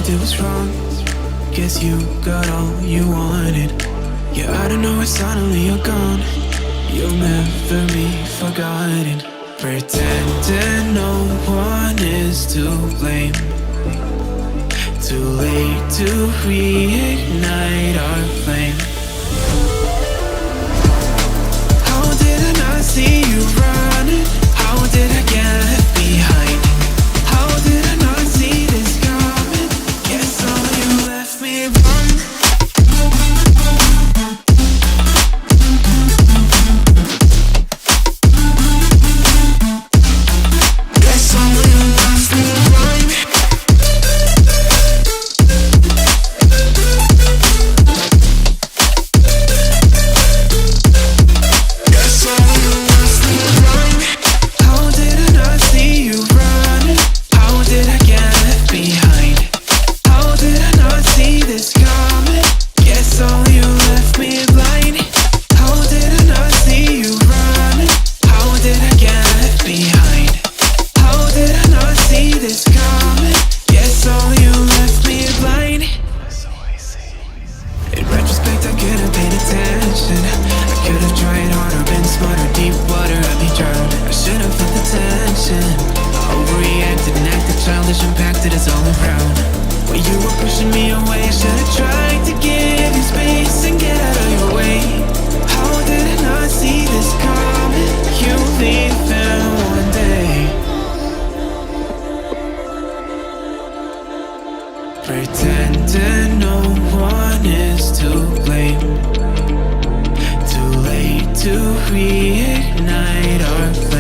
did was wrong. Guess you got all you wanted. Yeah, out of nowhere suddenly you're gone. You'll never be forgotten. Pretending no one is to blame. Too late to reignite our flame. How did I not see you running? How did I get left behind? How did I not see this coming? Guess all you left me wrong. Guess all you left me wrong. Guess all you left me wrong. How did I not see you running? How did I get left behind? How did I not see this coming? Guess all you left me blind. How did I not see you running? How did I get left behind? How did I not see this coming? Guess all you left me blind. In retrospect, I could have paid attention. I could have tried harder, been smarter. Deep water, I'd be drowned. I should have felt the tension. I overreacted and acted childish, impacted us all around. When you were pushing me away, I should have tried to give you space and get out of your way. How did I not see this coming? You'll leave them one day. Pretending no one is to blame. Too late to reignite our flame.